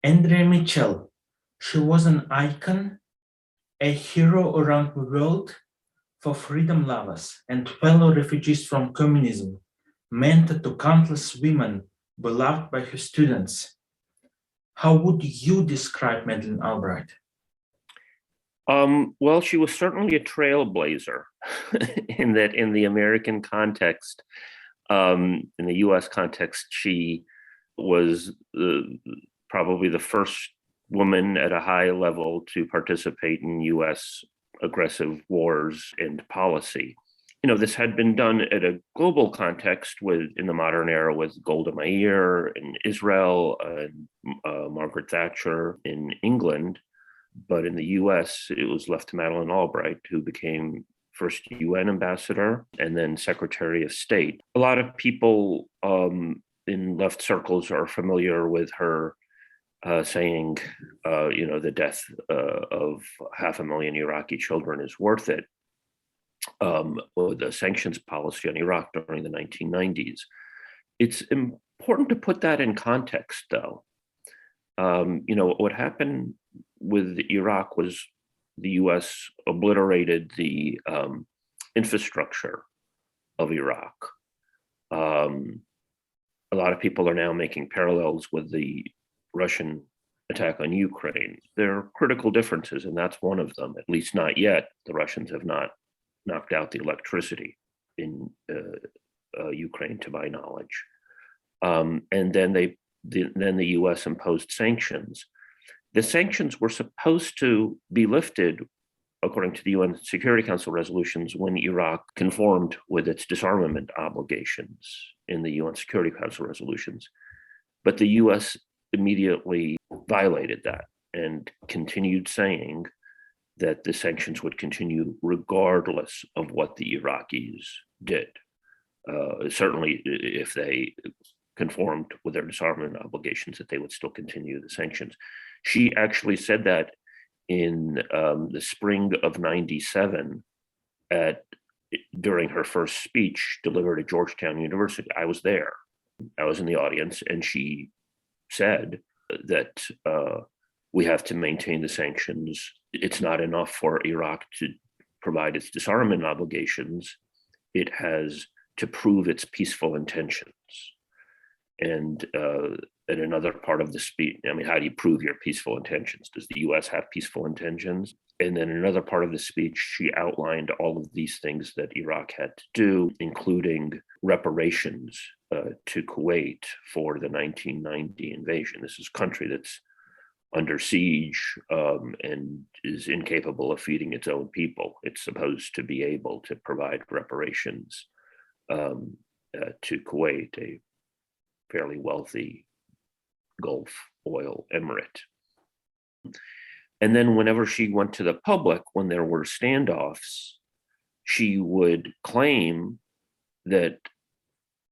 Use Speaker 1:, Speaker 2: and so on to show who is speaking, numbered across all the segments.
Speaker 1: Andrea Mitchell, she was an icon, a hero around the world for freedom lovers and fellow refugees from communism, mentor to countless women beloved by her students. How would you describe Madeleine Albright?
Speaker 2: Well, she was certainly a trailblazer in that in the American context, in the US context, she was probably the first woman at a high level to participate in US aggressive wars and policy. You know, this had been done at a global context in the modern era with Golda Meir in Israel and Margaret Thatcher in England. But in the US, it was left to Madeleine Albright, who became first UN ambassador and then Secretary of State. A lot of people in left circles are familiar with her saying, the death of 500,000 Iraqi children is worth it, or the sanctions policy on Iraq during the 1990s. It's important to put that in context, though. What happened with Iraq was the US obliterated the infrastructure of Iraq. A lot of people are now making parallels with the Russian attack on Ukraine. There are critical differences, and that's one of them, at least not yet. The Russians have not knocked out the electricity in Ukraine, to my knowledge. And then the US imposed sanctions. The sanctions were supposed to be lifted, according to the UN Security Council resolutions, when Iraq conformed with its disarmament obligations in the UN Security Council resolutions. But the US immediately violated that and continued saying that the sanctions would continue regardless of what the Iraqis did. Certainly, if they conformed with their disarmament obligations, that they would still continue the sanctions. She actually said that in the spring of '97 during her first speech delivered at Georgetown University. I was there. I was in the audience, and she said that we have to maintain the sanctions. It's not enough for Iraq to provide its disarmament obligations. It has to prove its peaceful intentions. And in another part of the speech, I mean, how do you prove your peaceful intentions? Does the US have peaceful intentions? And then another part of the speech, she outlined all of these things that Iraq had to do, including reparations to Kuwait for the 1990 invasion. This is a country that's under siege and is incapable of feeding its own people. It's supposed to be able to provide reparations to Kuwait, a fairly wealthy Gulf oil emirate. And then whenever she went to the public, when there were standoffs, she would claim that,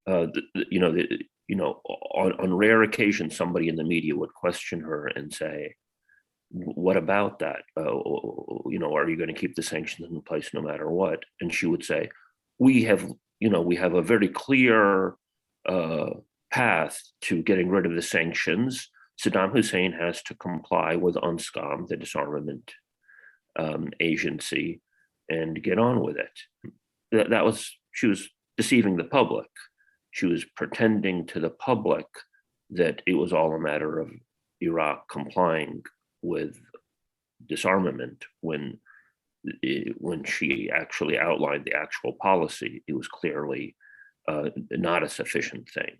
Speaker 2: on rare occasions, somebody in the media would question her and say, what about that? Are you going to keep the sanctions in place no matter what? And she would say, we have a very clear path to getting rid of the sanctions. Saddam Hussein has to comply with UNSCOM, the disarmament agency, and get on with it. She was deceiving the public. She was pretending to the public that it was all a matter of Iraq complying with disarmament when she actually outlined the actual policy. It was clearly not a sufficient thing.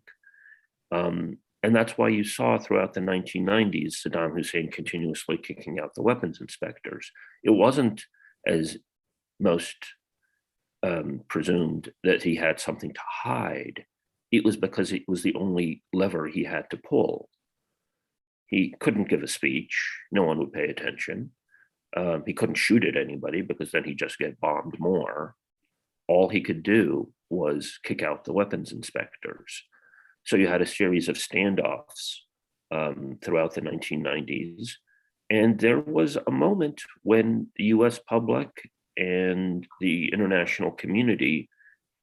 Speaker 2: And that's why you saw throughout the 1990s, Saddam Hussein continuously kicking out the weapons inspectors. It wasn't, as most presumed, that he had something to hide. It was because it was the only lever he had to pull. He couldn't give a speech. No one would pay attention. He couldn't shoot at anybody because then he'd just get bombed more. All he could do was kick out the weapons inspectors. So you had a series of standoffs throughout the 1990s. And there was a moment when the US public and the international community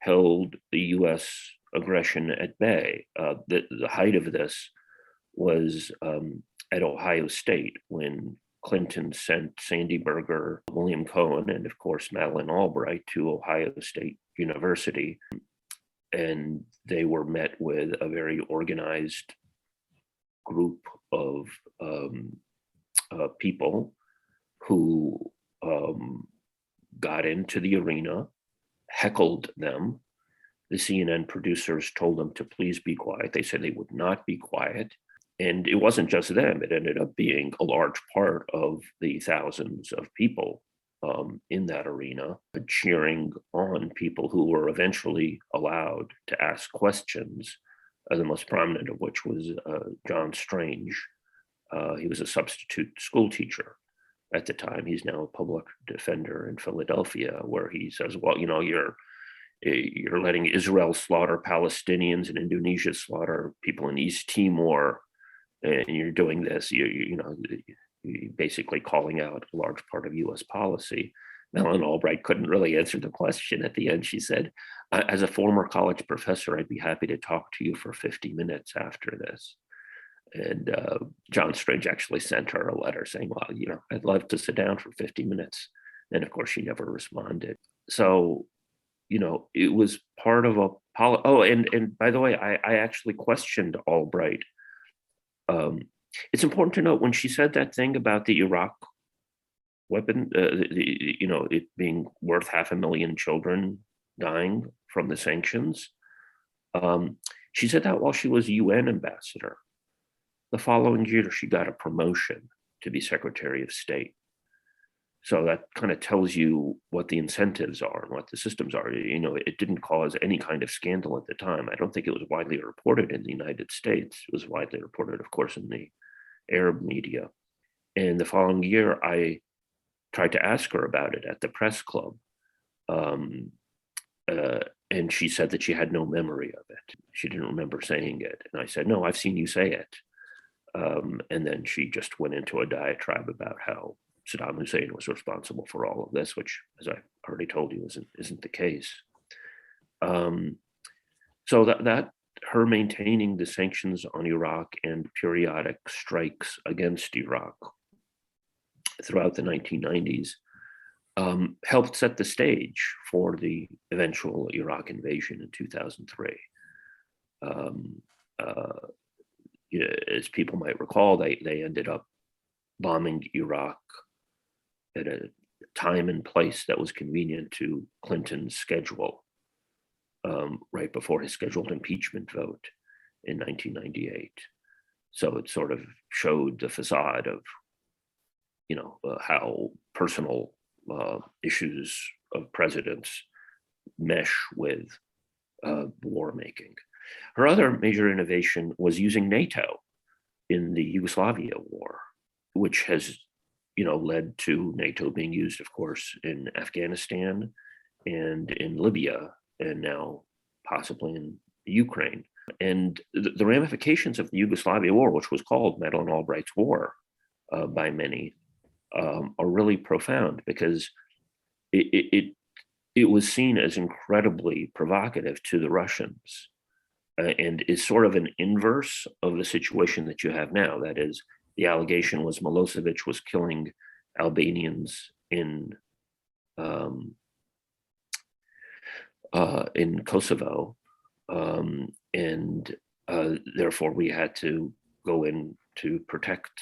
Speaker 2: held the US aggression at bay. The height of this was at Ohio State when Clinton sent Sandy Berger, William Cohen, and of course Madeleine Albright to Ohio State University. And they were met with a very organized group of people who got into the arena, heckled them. The CNN producers told them to please be quiet. They said they would not be quiet. And it wasn't just them, it ended up being a large part of the thousands of people in that arena cheering on people who were eventually allowed to ask questions, the most prominent of which was John Strange. He was a substitute school teacher at the time. He's now a public defender in Philadelphia, where he says, well, you know, you're letting Israel slaughter Palestinians and Indonesia slaughter people in East Timor, and you're doing this, you know, basically calling out a large part of US policy. Madeleine Albright couldn't really answer the question. At the end, she said, as a former college professor, I'd be happy to talk to you for 50 minutes after this. And John Strange actually sent her a letter saying, well, you know, I'd love to sit down for 50 minutes. And of course, she never responded. So, you know, it was part of a and by the way, I actually questioned Albright. It's important to note when she said that thing about the Iraq weapon, you know, it being worth 500,000 children dying from the sanctions. She said that while she was UN ambassador. The following year, she got a promotion to be Secretary of State. So that kind of tells you what the incentives are and what the systems are. You know, it didn't cause any kind of scandal at the time. I don't think it was widely reported in the United States. It was widely reported, of course, in the Arab media. And the following year, I tried to ask her about it at the press club. And she said that she had no memory of it. She didn't remember saying it. And I said, no, I've seen you say it. And then she just went into a diatribe about how Saddam Hussein was responsible for all of this, which, as I already told you, isn't the case. So that her maintaining the sanctions on Iraq and periodic strikes against Iraq throughout the 1990s helped set the stage for the eventual Iraq invasion in 2003. As people might recall, they ended up bombing Iraq at a time and place that was convenient to Clinton's schedule, right before his scheduled impeachment vote in 1998. So it sort of showed the facade of, you know, how personal issues of presidents mesh with war making. Her other major innovation was using NATO in the Yugoslavia war, which has, you know, led to NATO being used, of course, in Afghanistan and in Libya, and now possibly in Ukraine. And the ramifications of the Yugoslavia war, which was called Madeleine Albright's War by many, are really profound, because it was seen as incredibly provocative to the Russians, and is sort of an inverse of the situation that you have now. That is, the allegation was Milosevic was killing Albanians in Kosovo, and therefore we had to go in to protect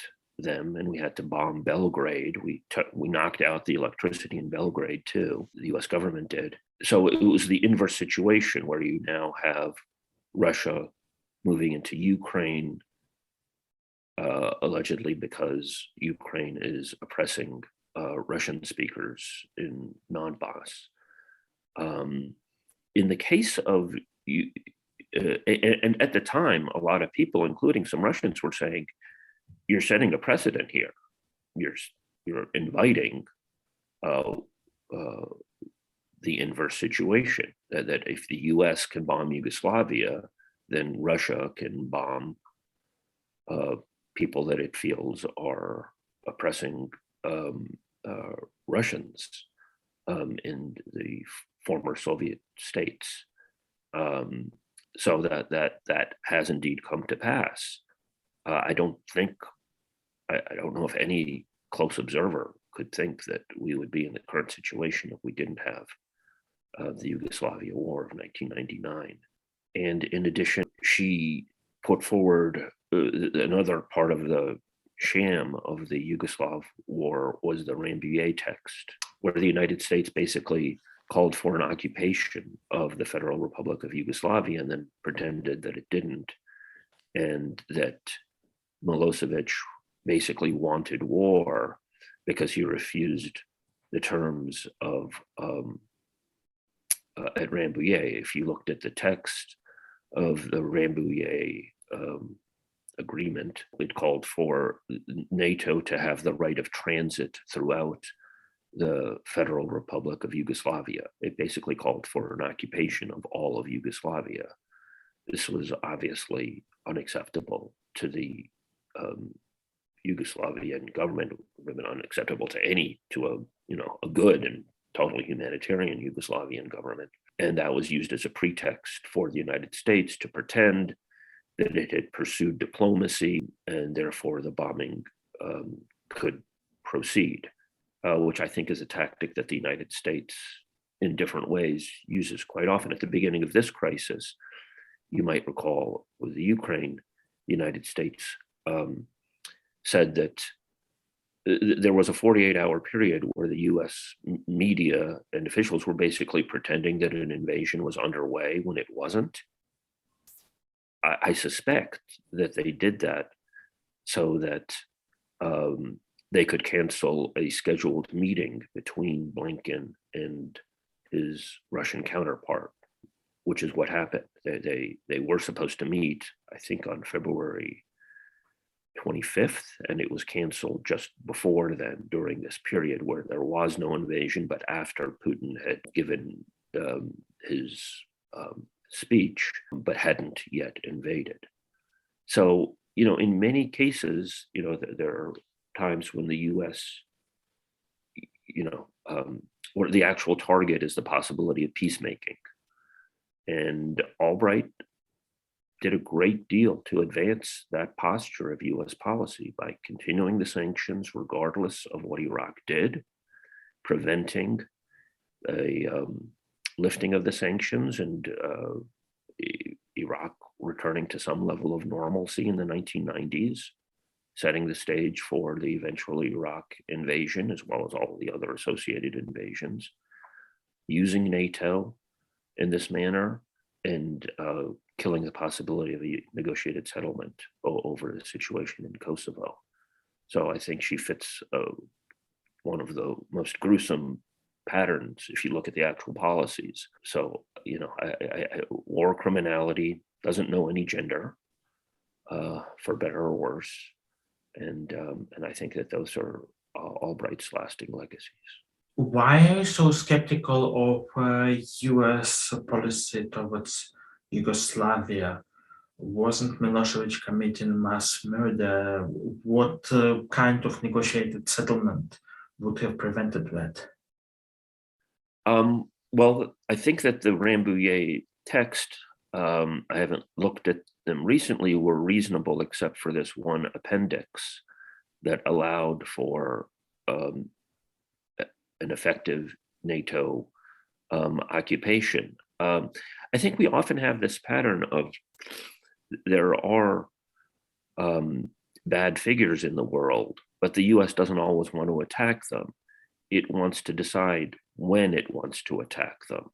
Speaker 2: them, and we had to bomb Belgrade. We knocked out the electricity in Belgrade too. The U.S. government did. So it was the inverse situation, where you now have Russia moving into Ukraine, allegedly because Ukraine is oppressing Russian speakers in Donbass. In the case of, and at the time, a lot of people, including some Russians, were saying, you're setting a precedent here. You're inviting the inverse situation, that if the US can bomb Yugoslavia, then Russia can bomb people that it feels are oppressing Russians in the former Soviet states. So that has indeed come to pass. I don't think I don't know if any close observer could think that we would be in the current situation if we didn't have the Yugoslavia War of 1999. And in addition, she put forward another part of the sham of the Yugoslav war was the Rambouillet text, where the United States basically called for an occupation of the Federal Republic of Yugoslavia and then pretended that it didn't, and that Milosevic basically wanted war because he refused the terms of at Rambouillet. If you looked at the text of the Rambouillet agreement, it called for NATO to have the right of transit throughout the Federal Republic of Yugoslavia. It basically called for an occupation of all of Yugoslavia. This was obviously unacceptable to the Yugoslavian government, would have been unacceptable to a good and totally humanitarian Yugoslavian government. And that was used as a pretext for the United States to pretend that it had pursued diplomacy and therefore the bombing could proceed, which I think is a tactic that the United States in different ways uses quite often. At the beginning of this crisis, you might recall with the Ukraine, the United States said that there was a 48-hour period where the US media and officials were basically pretending that an invasion was underway when it wasn't. I suspect that they did that so that they could cancel a scheduled meeting between Blinken and his Russian counterpart, which is what happened. They were supposed to meet, I think, on February 25th, and it was canceled just before then, during this period where there was no invasion, but after Putin had given his speech, but hadn't yet invaded. So, in many cases, there are times when the US, or the actual target is the possibility of peacemaking. And Albright did a great deal to advance that posture of US policy by continuing the sanctions regardless of what Iraq did, preventing a lifting of the sanctions and Iraq returning to some level of normalcy in the 1990s, setting the stage for the eventual Iraq invasion, as well as all the other associated invasions, using NATO in this manner, and killing the possibility of a negotiated settlement over the situation in Kosovo. So I think she fits one of the most gruesome patterns if you look at the actual policies. So, war criminality doesn't know any gender, for better or worse. And I think that those are Albright's lasting legacies.
Speaker 1: Why are you so skeptical of US policy towards Yugoslavia? Wasn't Milosevic committing mass murder? What kind of negotiated settlement would have prevented that?
Speaker 2: Well, I think that the Rambouillet text, I haven't looked at them recently, were reasonable except for this one appendix that allowed for an effective NATO occupation. I think we often have this pattern of there are bad figures in the world, but the US doesn't always want to attack them. It wants to decide when it wants to attack them.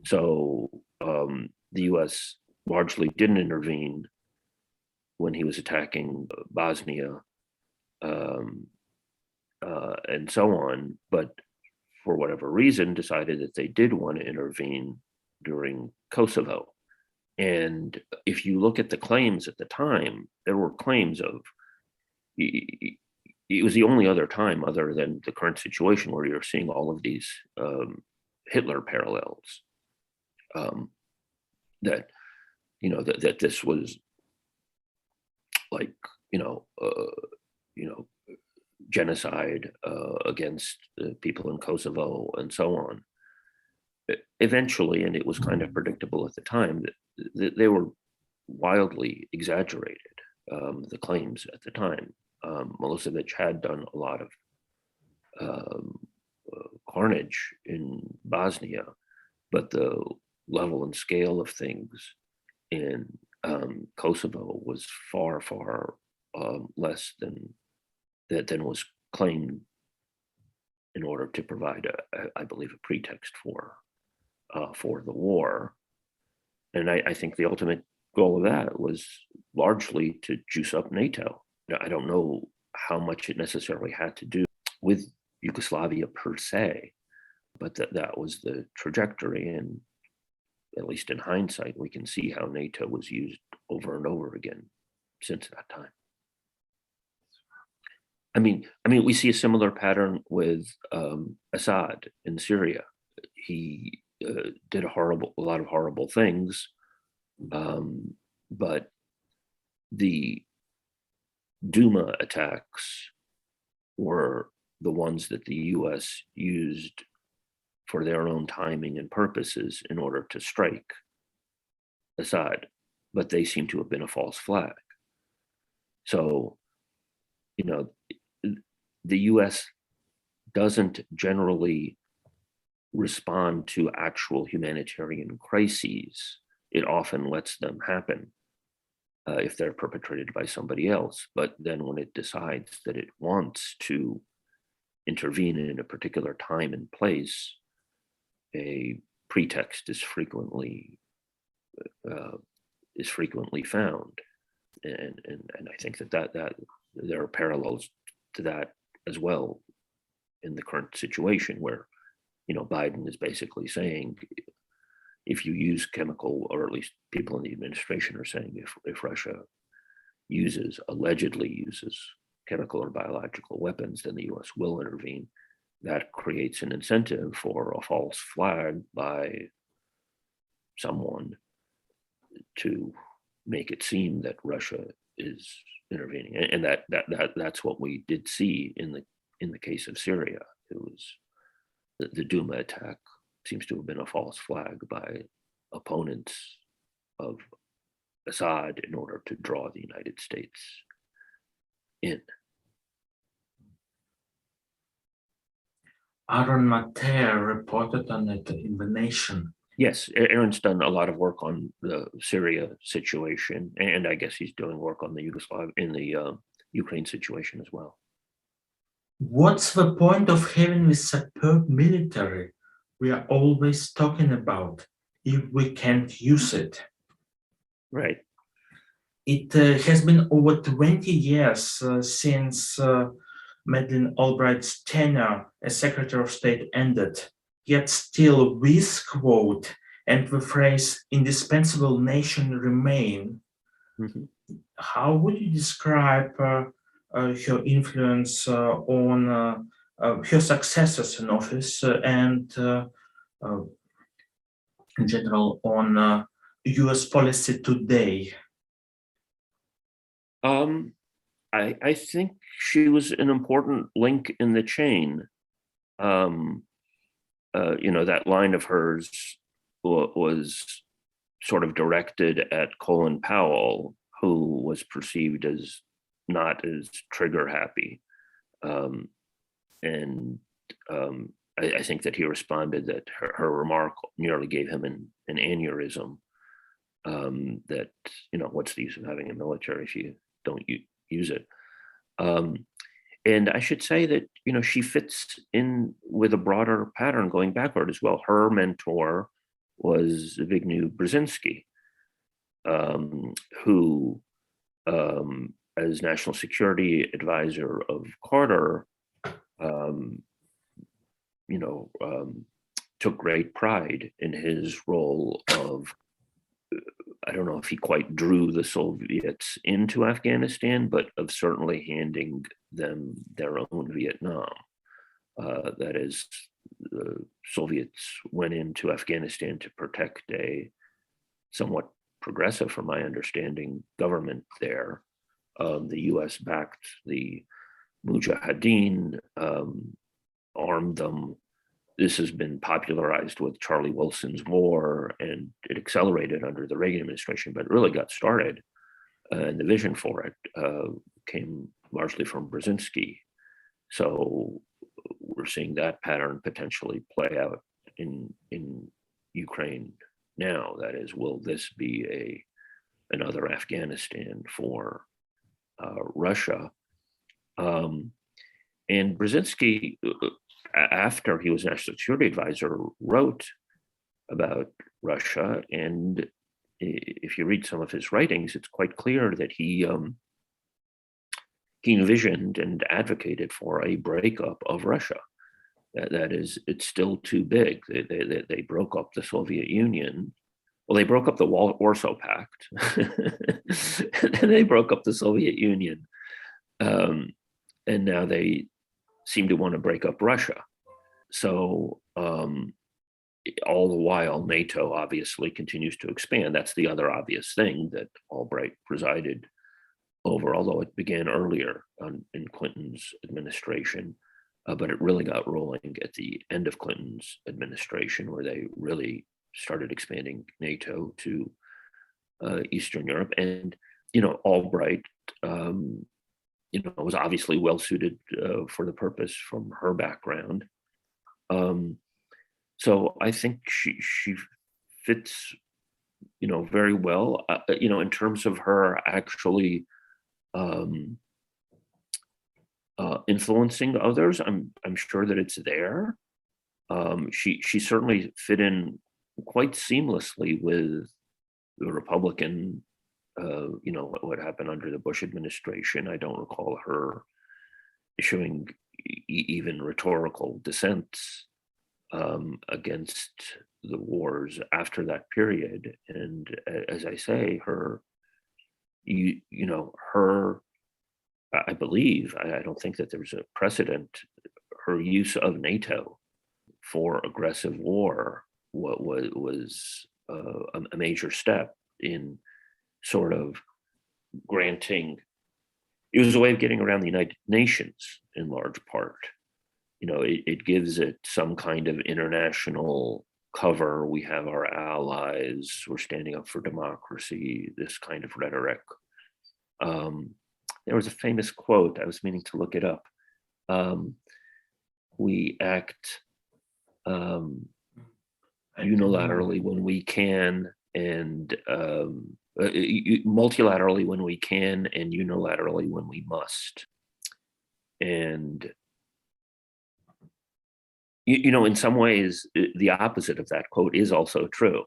Speaker 2: So the US largely didn't intervene when he was attacking Bosnia and so on, but for whatever reason decided that they did want to intervene during Kosovo. And if you look at the claims at the time, there were claims of, it was the only other time other than the current situation where you're seeing all of these Hitler parallels, that this was like, genocide against the people in Kosovo and so on. Eventually, and it was kind of predictable at the time, that they were wildly exaggerated, the claims at the time. Milosevic had done a lot of carnage in Bosnia, but the level and scale of things in Kosovo was far, far less than was claimed in order to provide, I believe, a pretext for the war. And I think the ultimate goal of that was largely to juice up NATO. Now, I don't know how much it necessarily had to do with Yugoslavia per se, but that was the trajectory. And at least in hindsight, we can see how NATO was used over and over again since that time. I mean, we see a similar pattern with Assad in Syria. He did a lot of horrible things, but the Duma attacks were the ones that the U.S. used for their own timing and purposes in order to strike Assad, but they seem to have been a false flag. So, the U.S. doesn't generally respond to actual humanitarian crises. It often lets them happen if they're perpetrated by somebody else. But then when it decides that it wants to intervene in a particular time and place, a pretext is frequently found. And I think that there are parallels to that as well in the current situation, where Biden is basically saying, if you use chemical, or at least people in the administration are saying, if Russia allegedly uses chemical or biological weapons, then the U.S. will intervene. That creates an incentive for a false flag by someone to make it seem that Russia is intervening, and that's what we did see in the case of Syria. It was the Duma attack seems to have been a false flag by opponents of Assad in order to draw the United States in.
Speaker 1: Aaron Maté reported on it in The Nation.
Speaker 2: Yes, Aaron's done a lot of work on the Syria situation, and I guess he's doing work on the Ukraine situation as well.
Speaker 1: What's the point of having this superb military we are always talking about if we can't use it?
Speaker 2: Right.
Speaker 1: It has been over 20 years since Madeleine Albright's tenure as Secretary of State ended, yet still this quote and the phrase "indispensable nation remain."
Speaker 2: Mm-hmm.
Speaker 1: How would you describe her influence on her successors in office and in general on US policy today?
Speaker 2: I think she was an important link in the chain. That line of hers was sort of directed at Colin Powell, who was perceived as not as trigger happy. I think that he responded that her remark nearly gave him an aneurysm, that, what's the use of having a military if you don't use it? And I should say that, she fits in with a broader pattern going backward as well. Her mentor was Zbigniew Brzezinski, who, as national security advisor of Carter, took great pride in his role of, I don't know if he quite drew the Soviets into Afghanistan, but of certainly handing them their own Vietnam. That is, the Soviets went into Afghanistan to protect a somewhat progressive, from my understanding, government there. The US backed the Mujahideen, armed them. This has been popularized with Charlie Wilson's war, and it accelerated under the Reagan administration, but it really got started. And the vision for it came largely from Brzezinski. So we're seeing that pattern potentially play out in Ukraine now. That is, will this be another Afghanistan for Russia? And Brzezinski, after he was National Security Advisor, wrote about Russia. And if you read some of his writings, it's quite clear that he envisioned and advocated for a breakup of Russia. That is, it's still too big. They broke up the Soviet Union. Well, they broke up the Warsaw Pact, and they broke up the Soviet Union. And now they seem to want to break up Russia. So all the while, NATO obviously continues to expand. That's the other obvious thing that Albright presided over, although it began earlier in Clinton's administration. But it really got rolling at the end of Clinton's administration, where they really started expanding NATO to Eastern Europe. And, Albright, was obviously well suited for the purpose from her background. So I think she fits, very well, in terms of her actually influencing others. I'm sure that it's there. She certainly fit in quite seamlessly with the Republican, what happened under the Bush administration. I don't recall her issuing even rhetorical dissents against the wars after that period. And as I say, her, I believe, I don't think that there's a precedent, her use of NATO for aggressive war was a major step in sort of granting. It was a way of getting around the United Nations in large part. It gives it some kind of international cover. We have our allies, we're standing up for democracy, this kind of rhetoric. There was a famous quote, I was meaning to look it up. We act unilaterally when we can, and multilaterally when we can, and unilaterally when we must. And in some ways, the opposite of that quote is also true.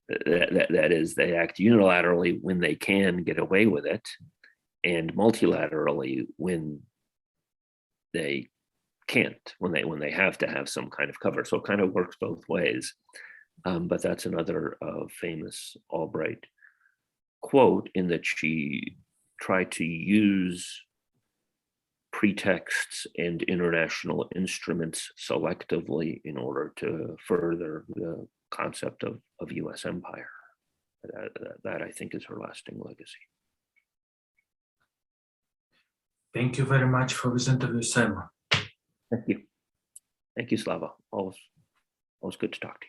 Speaker 2: That is, they act unilaterally when they can get away with it, and multilaterally when they can't, when they have to have some kind of cover. So it kind of works both ways. But that's another famous Albright quote, in that she tried to use pretexts and international instruments selectively in order to further the concept of US empire. That I think is her lasting legacy.
Speaker 1: Thank you very much for this interview, Sam.
Speaker 2: Thank you. Thank you, Slava. Always good to talk to you.